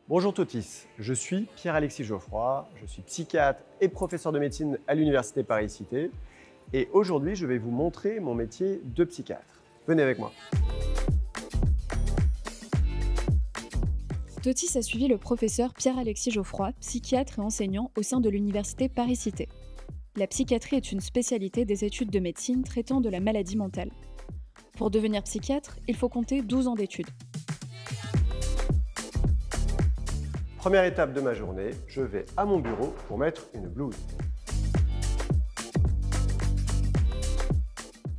Bonjour Totis, je suis Pierre-Alexis Geoffroy, je suis psychiatre et professeur de médecine à l'Université Paris-Cité et aujourd'hui je vais vous montrer mon métier de psychiatre. Venez avec moi. Totis a suivi le professeur Pierre-Alexis Geoffroy, psychiatre et enseignant au sein de l'Université Paris-Cité. La psychiatrie est une spécialité des études de médecine traitant de la maladie mentale. Pour devenir psychiatre, il faut compter 12 ans d'études. Première étape de ma journée, je vais à mon bureau pour mettre une blouse.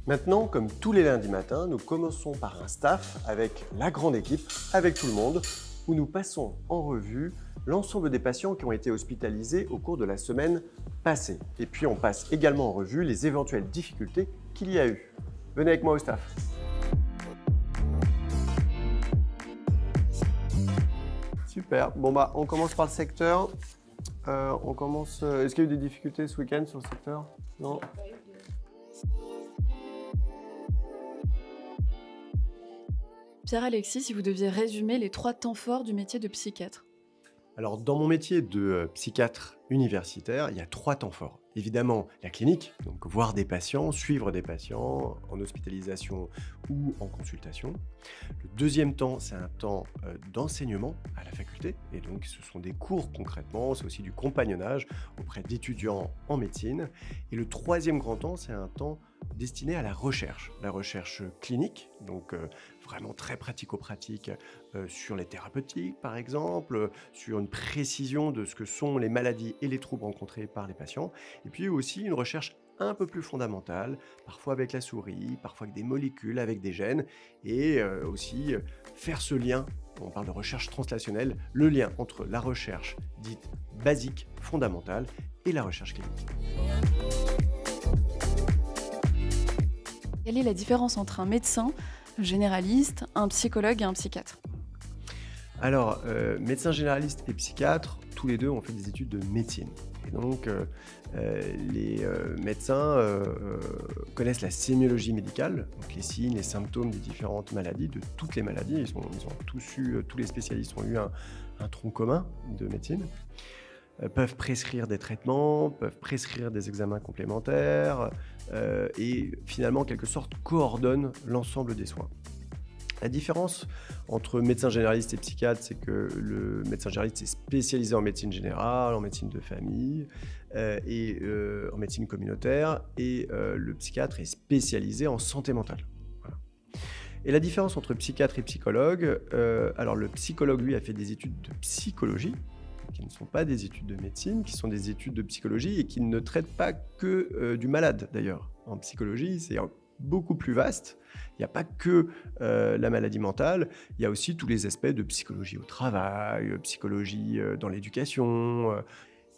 Maintenant, comme tous les lundis matins, nous commençons par un staff avec la grande équipe, avec tout le monde, où nous passons en revue l'ensemble des patients qui ont été hospitalisés au cours de la semaine passée. Et puis on passe également en revue les éventuelles difficultés qu'il y a eu. Venez avec moi au staff. Super. Bon bah, on commence par le secteur. Est-ce qu'il y a eu des difficultés ce week-end sur le secteur? Non. Pierre-Alexis, si vous deviez résumer les 3 temps forts du métier de psychiatre. Alors, dans mon métier de psychiatre universitaire, il y a 3 temps forts. Évidemment, la clinique, donc voir des patients, suivre des patients en hospitalisation ou en consultation. Le deuxième temps, c'est un temps d'enseignement à la faculté. Et donc, ce sont des cours concrètement, c'est aussi du compagnonnage auprès d'étudiants en médecine. Et le troisième grand temps, c'est un temps destiné à la recherche clinique, donc vraiment très pratico-pratique sur les thérapeutiques par exemple, sur une précision de ce que sont les maladies et les troubles rencontrés par les patients, et puis aussi une recherche un peu plus fondamentale, parfois avec la souris, parfois avec des molécules, avec des gènes, et aussi faire ce lien, on parle de recherche translationnelle, le lien entre la recherche dite basique, fondamentale, et la recherche clinique. Quelle est la différence entre un médecin généraliste, un psychologue et un psychiatre? Alors, médecin généraliste et psychiatre, tous les deux ont fait des études de médecine. Et donc, les médecins connaissent la sémiologie médicale, donc les signes, les symptômes des différentes maladies, de toutes les maladies. Ils ont tous les spécialistes ont eu un tronc commun de médecine. Peuvent prescrire des traitements, peuvent prescrire des examens complémentaires et finalement, en quelque sorte, coordonnent l'ensemble des soins. La différence entre médecin généraliste et psychiatre, c'est que le médecin généraliste est spécialisé en médecine générale, en médecine de famille et en médecine communautaire, et le psychiatre est spécialisé en santé mentale. Voilà. Et la différence entre psychiatre et psychologue, alors le psychologue, lui, a fait des études de psychologie, qui ne sont pas des études de médecine, qui sont des études de psychologie et qui ne traitent pas que du malade d'ailleurs. En psychologie, c'est beaucoup plus vaste. Il n'y a pas que la maladie mentale, il y a aussi tous les aspects de psychologie au travail, psychologie dans l'éducation.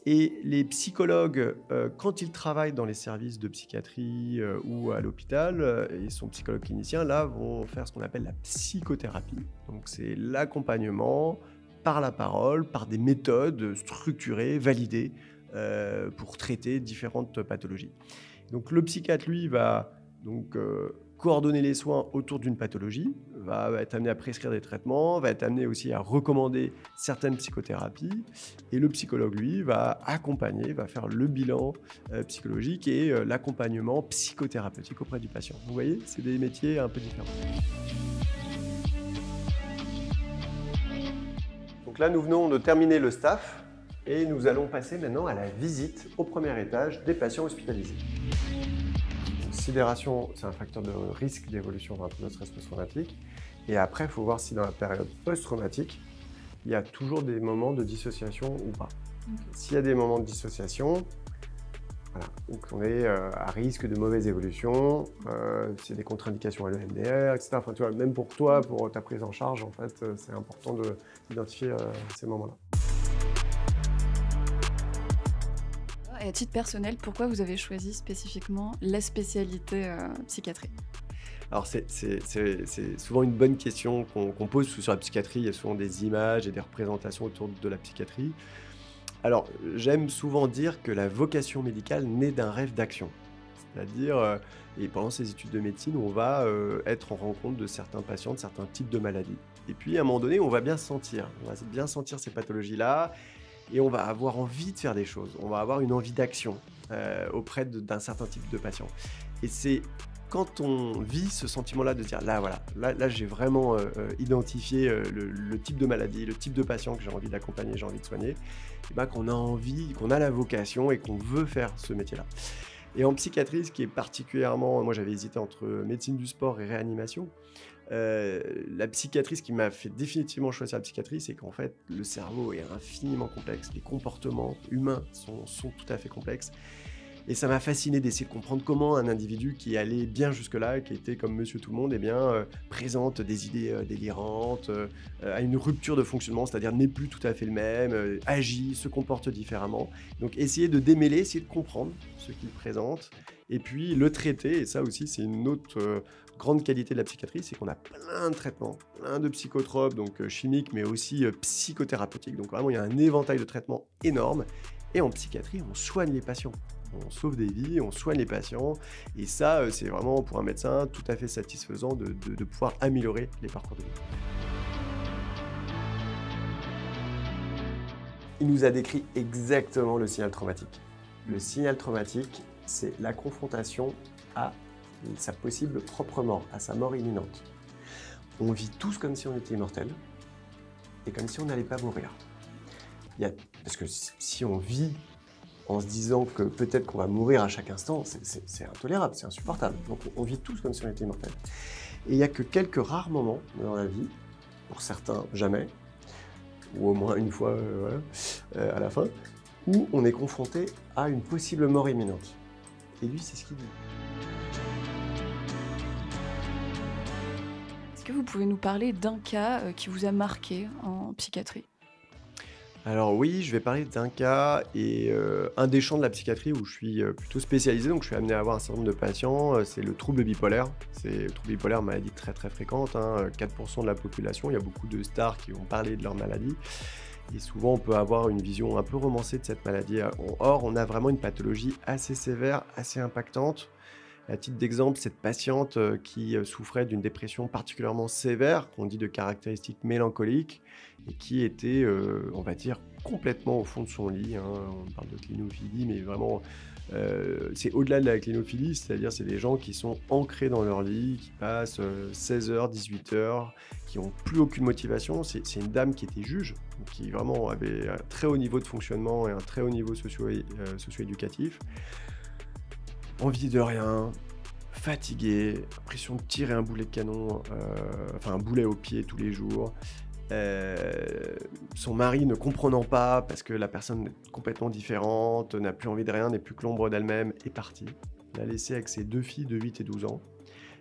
Et les psychologues, quand ils travaillent dans les services de psychiatrie ou à l'hôpital, et sont psychologues cliniciens, là, vont faire ce qu'on appelle la psychothérapie. Donc c'est l'accompagnement par la parole, par des méthodes structurées, validées, pour traiter différentes pathologies. Donc le psychiatre, lui, va donc coordonner les soins autour d'une pathologie, va être amené à prescrire des traitements, va être amené aussi à recommander certaines psychothérapies, et le psychologue, lui, va accompagner, va faire le bilan psychologique et l'accompagnement psychothérapeutique auprès du patient. Vous voyez, c'est des métiers un peu différents. Donc là, nous venons de terminer le staff et nous allons passer maintenant à la visite au premier étage des patients hospitalisés. Sidération, c'est un facteur de risque d'évolution d'un trouble de stress post-traumatique. Et après, il faut voir si dans la période post-traumatique, il y a toujours des moments de dissociation ou pas. Okay. S'il y a des moments de dissociation, voilà, donc on est à risque de mauvaise évolution, c'est des contre-indications à l'EMDR, etc. Enfin, tu vois, même pour toi, pour ta prise en charge, en fait, c'est important d'identifier ces moments-là. Et à titre personnel, pourquoi vous avez choisi spécifiquement la spécialité psychiatrie? Alors c'est souvent une bonne question qu'on pose, parce que sur la psychiatrie, il y a souvent des images et des représentations autour de la psychiatrie. Alors, j'aime souvent dire que la vocation médicale naît d'un rêve d'action. C'est-à-dire, et pendant ces études de médecine, on va être en rencontre de certains patients, de certains types de maladies. Et puis, à un moment donné, on va bien sentir. On va bien sentir ces pathologies-là et on va avoir envie de faire des choses. On va avoir une envie d'action auprès d'un certain type de patient. Et c'est quand on vit ce sentiment-là de se dire, là, voilà, là j'ai vraiment identifié le type de maladie, le type de patient que j'ai envie d'accompagner, j'ai envie de soigner, et ben, qu'on a envie, qu'on a la vocation et qu'on veut faire ce métier-là. Et en psychiatrie, ce qui est particulièrement, moi j'avais hésité entre médecine du sport et réanimation. La psychiatrie, ce qui m'a fait définitivement choisir la psychiatrie, c'est qu'en fait, le cerveau est infiniment complexe. Les comportements humains sont tout à fait complexes. Et ça m'a fasciné d'essayer de comprendre comment un individu qui allait bien jusque-là, qui était comme Monsieur Tout-le-Monde, eh bien, présente des idées délirantes, a une rupture de fonctionnement, c'est-à-dire n'est plus tout à fait le même, agit, se comporte différemment. Donc essayer de démêler, essayer de comprendre ce qu'il présente, et puis le traiter. Et ça aussi, c'est une autre grande qualité de la psychiatrie, c'est qu'on a plein de traitements, plein de psychotropes, donc chimiques, mais aussi psychothérapeutiques. Donc vraiment, il y a un éventail de traitements énorme. Et en psychiatrie, on soigne les patients. On sauve des vies, on soigne les patients. Et ça, c'est vraiment, pour un médecin, tout à fait satisfaisant de pouvoir améliorer les parcours de vie. Il nous a décrit exactement le signal traumatique. Le signal traumatique, c'est la confrontation à sa possible propre mort, à sa mort imminente. On vit tous comme si on était immortel et comme si on n'allait pas mourir. Parce que si on vit en se disant que peut-être qu'on va mourir à chaque instant, c'est intolérable, c'est insupportable. Donc on vit tous comme si on était immortel. Et il n'y a que quelques rares moments dans la vie, pour certains jamais, ou au moins une fois à la fin, où on est confronté à une possible mort imminente. Et lui, c'est ce qu'il dit. Est-ce que vous pouvez nous parler d'un cas qui vous a marqué en psychiatrie? Alors oui, je vais parler d'un cas et un des champs de la psychiatrie où je suis plutôt spécialisé, donc je suis amené à avoir un certain nombre de patients, c'est le trouble bipolaire. Le trouble bipolaire, maladie très très fréquente, 4% de la population, il y a beaucoup de stars qui ont parlé de leur maladie. Et souvent, on peut avoir une vision un peu romancée de cette maladie. Or, on a vraiment une pathologie assez sévère, assez impactante. À titre d'exemple, cette patiente qui souffrait d'une dépression particulièrement sévère, qu'on dit de caractéristiques mélancoliques, et qui était, on va dire, complètement au fond de son lit. On parle de clinophilie, mais vraiment, c'est au-delà de la clinophilie, c'est-à-dire c'est des gens qui sont ancrés dans leur lit, qui passent 16 heures, 18 heures, qui n'ont plus aucune motivation. C'est une dame qui était juge, qui vraiment avait un très haut niveau de fonctionnement et un très haut niveau socio-éducatif. Envie de rien, fatigué, impression de tirer un boulet de canon, un boulet au pied tous les jours. Son mari ne comprenant pas parce que la personne est complètement différente, n'a plus envie de rien, n'est plus que l'ombre d'elle-même, est parti. L'a laissée avec ses 2 filles de 8 et 12 ans.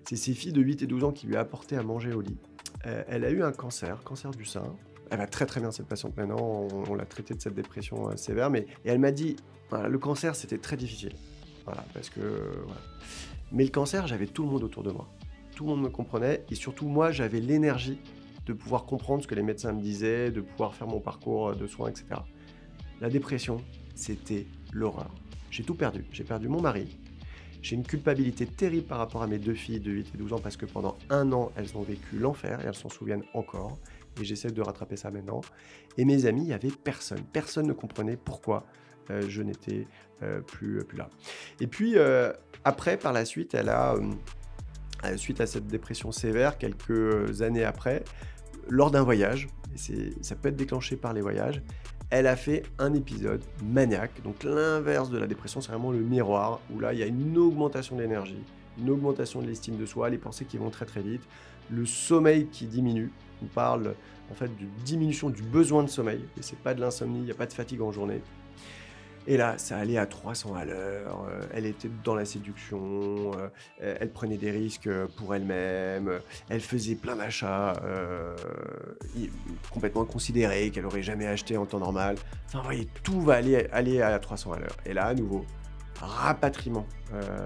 C'est ces filles de 8 et 12 ans qui lui a apporté à manger au lit. Elle a eu un cancer du sein. Elle va très très bien cette patiente maintenant, on l'a traitée de cette dépression sévère, et elle m'a dit, voilà, le cancer c'était très difficile. Voilà, parce que, voilà. Mais le cancer, j'avais tout le monde autour de moi. Tout le monde me comprenait et surtout moi, j'avais l'énergie de pouvoir comprendre ce que les médecins me disaient, de pouvoir faire mon parcours de soins, etc. La dépression, c'était l'horreur. J'ai tout perdu. J'ai perdu mon mari. J'ai une culpabilité terrible par rapport à mes 2 filles de 8 et 12 ans parce que pendant 1 an, elles ont vécu l'enfer et elles s'en souviennent encore. Et j'essaie de rattraper ça maintenant. Et mes amis, il n'y avait personne. Personne ne comprenait pourquoi je n'étais plus là. Et puis, après, par la suite, elle a, suite à cette dépression sévère, quelques années après, lors d'un voyage, et ça peut être déclenché par les voyages, elle a fait un épisode maniaque. Donc l'inverse de la dépression, c'est vraiment le miroir, où là, il y a une augmentation de l'énergie, une augmentation de l'estime de soi, les pensées qui vont très très vite, le sommeil qui diminue. On parle en fait de diminution du besoin de sommeil, et c'est pas de l'insomnie, il n'y a pas de fatigue en journée. Et là, ça allait à 300 à l'heure, elle était dans la séduction, elle prenait des risques pour elle-même, elle faisait plein d'achats complètement inconsidérés, qu'elle n'aurait jamais acheté en temps normal. Enfin, vous voyez, tout va aller à 300 à l'heure. Et là, à nouveau, rapatriement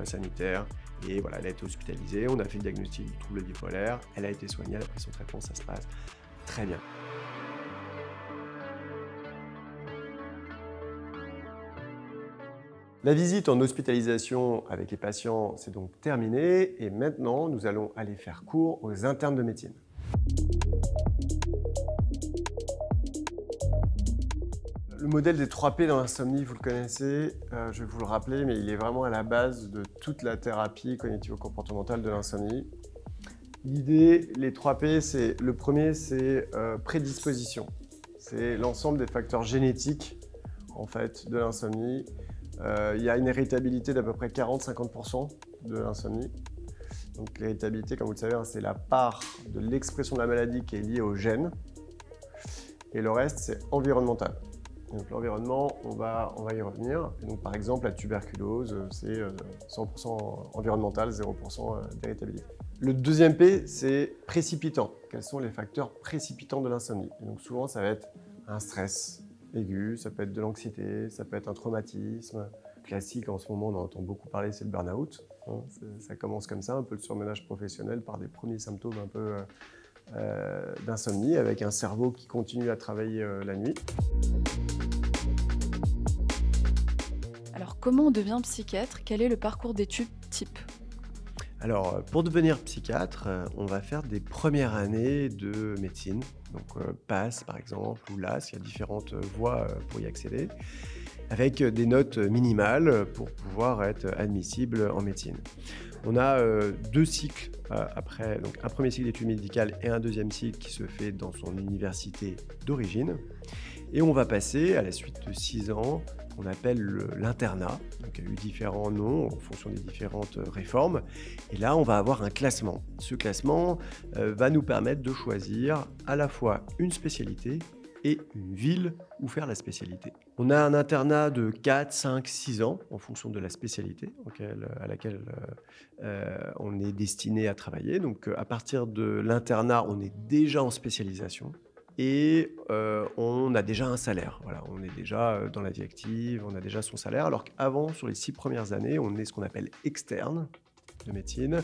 sanitaire. Et voilà, elle a été hospitalisée, on a fait le diagnostic du trouble bipolaire, elle a été soignée, elle a pris son traitement, ça se passe très bien. La visite en hospitalisation avec les patients, c'est donc terminé et maintenant nous allons aller faire cours aux internes de médecine. Le modèle des 3 P dans l'insomnie, vous le connaissez, je vais vous le rappeler, mais il est vraiment à la base de toute la thérapie cognitivo-comportementale de l'insomnie. L'idée, les 3 P, le premier, c'est prédisposition. C'est l'ensemble des facteurs génétiques en fait, de l'insomnie. Il y a une héritabilité d'à peu près 40-50% de l'insomnie. Donc l'héritabilité, comme vous le savez, c'est la part de l'expression de la maladie qui est liée au gène. Et le reste, c'est environnemental. Donc l'environnement, on va y revenir. Et donc, par exemple, la tuberculose, c'est 100% environnemental, 0% d'héritabilité. Le deuxième P, c'est précipitant. Quels sont les facteurs précipitants de l'insomnie? Donc souvent, ça va être un stress aigu, ça peut être de l'anxiété, ça peut être un traumatisme. Classique, en ce moment, on en entend beaucoup parler, c'est le burn-out. Ça commence comme ça, un peu le surmenage professionnel par des premiers symptômes un peu d'insomnie, avec un cerveau qui continue à travailler la nuit. Alors, comment on devient psychiatre? Quel est le parcours d'études type? Alors, pour devenir psychiatre, on va faire des premières années de médecine. Donc, PASS, par exemple, ou LAS, il y a différentes voies pour y accéder, avec des notes minimales pour pouvoir être admissible en médecine. On a 2 cycles après, donc un premier cycle d'études médicales et un deuxième cycle qui se fait dans son université d'origine. Et on va passer, à la suite de 6 ans, qu'on appelle l'internat. Donc, il y a eu différents noms en fonction des différentes réformes. Et là, on va avoir un classement. Ce classement va nous permettre de choisir à la fois une spécialité et une ville où faire la spécialité. On a un internat de 4, 5, 6 ans en fonction de la spécialité à laquelle on est destiné à travailler. Donc à partir de l'internat, on est déjà en spécialisation et on a déjà un salaire. Voilà, on est déjà dans la vie active, on a déjà son salaire, alors qu'avant, sur les 6 premières années, on est ce qu'on appelle externe de médecine.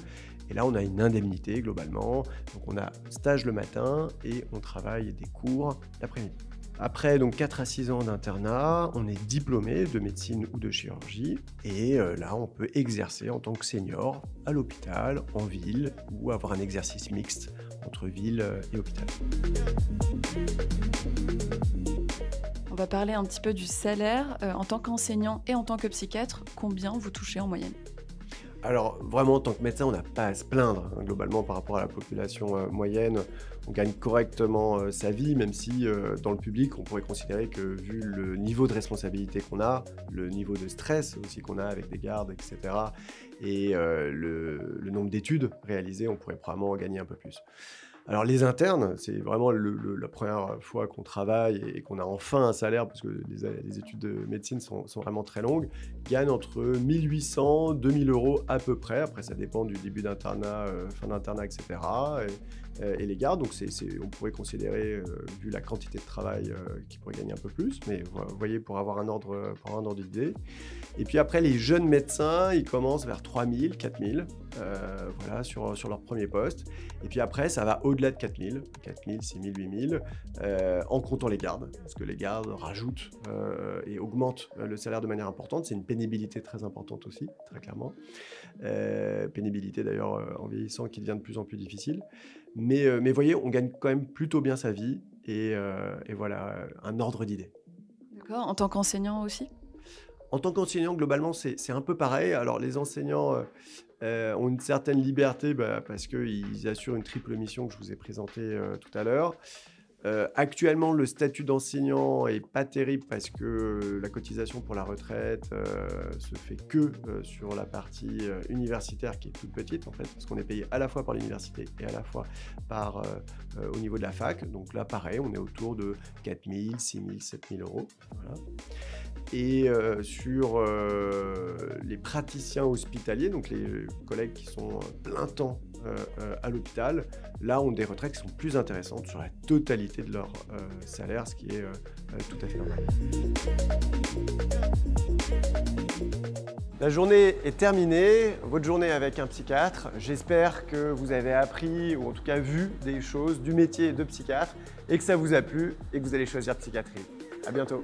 Et là, on a une indemnité globalement. Donc, on a stage le matin et on travaille des cours l'après-midi. Après donc 4 à 6 ans d'internat, on est diplômé de médecine ou de chirurgie. Et là, on peut exercer en tant que senior à l'hôpital, en ville, ou avoir un exercice mixte entre ville et hôpital. On va parler un petit peu du salaire. En tant qu'enseignant et en tant que psychiatre, combien vous touchez en moyenne? Alors vraiment, en tant que médecin, on n'a pas à se plaindre globalement par rapport à la population moyenne. On gagne correctement sa vie, même si dans le public, on pourrait considérer que vu le niveau de responsabilité qu'on a, le niveau de stress aussi qu'on a avec des gardes, etc., et le nombre d'études réalisées, on pourrait probablement gagner un peu plus. Alors les internes, c'est vraiment la première fois qu'on travaille et qu'on a enfin un salaire, parce que les études de médecine sont vraiment très longues, gagnent entre 1 800 2 000 euros à peu près. Après, ça dépend du début d'internat, fin d'internat, etc. Et les gardes, donc on pourrait considérer, vu la quantité de travail, qu'ils pourraient gagner un peu plus, mais vous voyez, pour avoir un ordre d'idée. Et puis après, les jeunes médecins, ils commencent vers 3 000, 4 000, voilà, sur leur premier poste. Et puis après, ça va au-delà de 4 000, 6 000, 8 000, en comptant les gardes, parce que les gardes rajoutent et augmentent le salaire de manière importante. C'est une pénibilité très importante aussi, très clairement. Pénibilité d'ailleurs en vieillissant qui devient de plus en plus difficile. Mais vous voyez, on gagne quand même plutôt bien sa vie et voilà, un ordre d'idée. D'accord. En tant qu'enseignant aussi? En tant qu'enseignant, globalement, c'est un peu pareil. Alors, les enseignants ont une certaine liberté parce qu'ils assurent une triple mission que je vous ai présentée tout à l'heure. Actuellement, le statut d'enseignant est pas terrible parce que la cotisation pour la retraite se fait que sur la partie universitaire qui est toute petite en fait, parce qu'on est payé à la fois par l'université et à la fois au niveau de la fac. Donc là, pareil, on est autour de 4 000, 6 000, 7 000 euros. Voilà. Et sur les praticiens hospitaliers, donc les collègues qui sont plein temps à l'hôpital, là ont des retraites qui sont plus intéressantes sur la totalité de leur salaire, ce qui est tout à fait normal. La journée est terminée, votre journée avec un psychiatre. J'espère que vous avez appris, ou en tout cas vu des choses du métier de psychiatre, et que ça vous a plu, et que vous allez choisir psychiatrie. À bientôt.